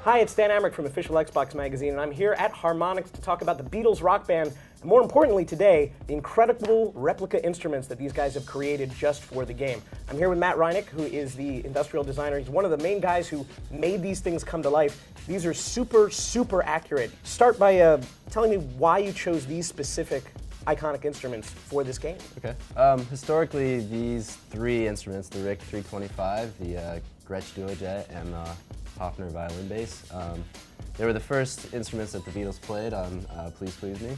Hi, it's Dan Amrick from Official Xbox Magazine, and I'm here at Harmonix to talk about the Beatles rock band, and more importantly today, the incredible replica instruments that these guys have created just for the game. I'm here with Matt Reinick, who is the industrial designer. He's one of the main guys who made these things come to life. These are super, super accurate. Start by telling me why you chose these specific iconic instruments for this game. Okay. Historically, these three instruments, the Rick 325, the Gretsch Duojet, and the Hofner violin bass, they were the first instruments that the Beatles played on Please Please Me.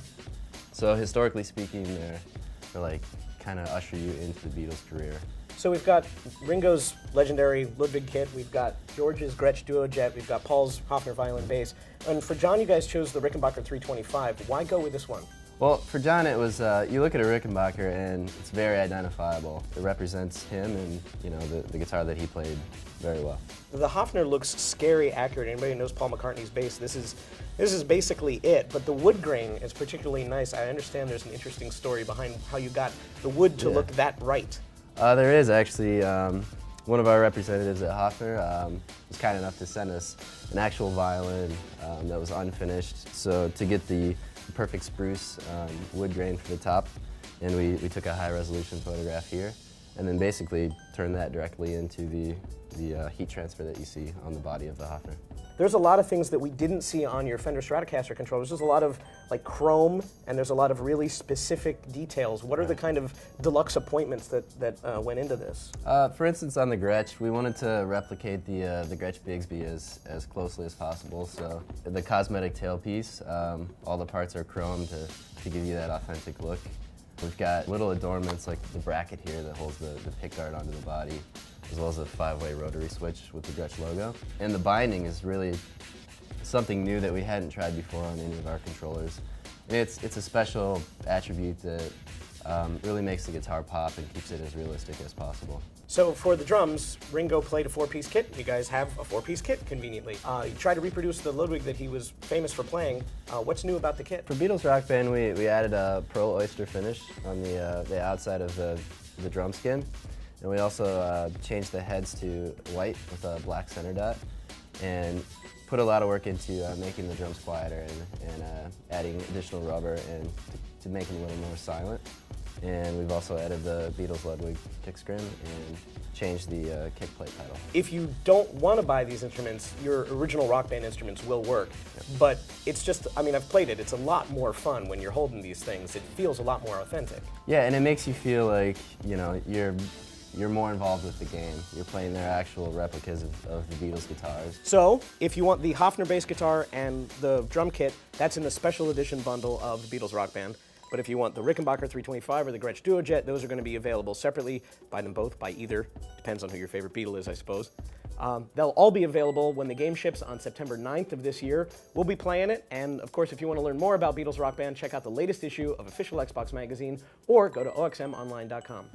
So historically speaking, they're like kind of usher you into the Beatles' career. So we've got Ringo's legendary Ludwig kit, we've got George's Gretsch Duojet, we've got Paul's Hofner violin bass, and for John you guys chose the Rickenbacker 325. Why go with this one? Well, for John, it was, you look at a Rickenbacker and it's very identifiable. It represents him and, you know, the guitar that he played very well. The Hofner looks scary accurate. Anybody who knows Paul McCartney's bass, this is basically it, but the wood grain is particularly nice. I understand there's an interesting story behind how you got the wood to look that right. There is actually. One of our representatives at Hofner was kind enough to send us an actual violin that was unfinished. So to get the perfect spruce wood grain for the top, and we took a high resolution photograph here, and then basically turned that directly into the heat transfer that you see on the body of the Hofner. There's a lot of things that we didn't see on your Fender Stratocaster controllers. There's a lot of like chrome, and there's a lot of really specific details. What are the kind of deluxe appointments that went into this? For instance, on the Gretsch, we wanted to replicate the Gretsch Bigsby as closely as possible. So the cosmetic tailpiece, all the parts are chrome to give you that authentic look. We've got little adornments like the bracket here that holds the pickguard onto the body, as well as a 5-way rotary switch with the Gretsch logo. And the binding is really something new that we hadn't tried before on any of our controllers. And it's a special attribute that really makes the guitar pop and keeps it as realistic as possible. So for the drums, Ringo played a 4-piece kit. You guys have a 4-piece kit, conveniently. You tried to reproduce the Ludwig that he was famous for playing. What's new about the kit? For Beatles Rock Band, we added a pearl oyster finish on the outside of the drum skin. And we also changed the heads to white with a black center dot, and put a lot of work into making the drums quieter and adding additional rubber and to make them a little more silent. And we've also added the Beatles Ludwig kick scrim and changed the kick plate pedal. If you don't want to buy these instruments, your original Rock Band instruments will work. Yep. But it's just, I mean, I've played it. It's a lot more fun when you're holding these things. It feels a lot more authentic. Yeah, and it makes you feel like, you know, you're more involved with the game. You're playing their actual replicas of the Beatles guitars. So, if you want the Hofner bass guitar and the drum kit, that's in the special edition bundle of the Beatles Rock Band. But if you want the Rickenbacker 325 or the Gretsch Duojet, those are going to be available separately. Buy them both, buy either. Depends on who your favorite Beatle is, I suppose. They'll all be available when the game ships on September 9th of this year. We'll be playing it, and of course, if you want to learn more about Beatles Rock Band, check out the latest issue of Official Xbox Magazine, or go to oxmonline.com.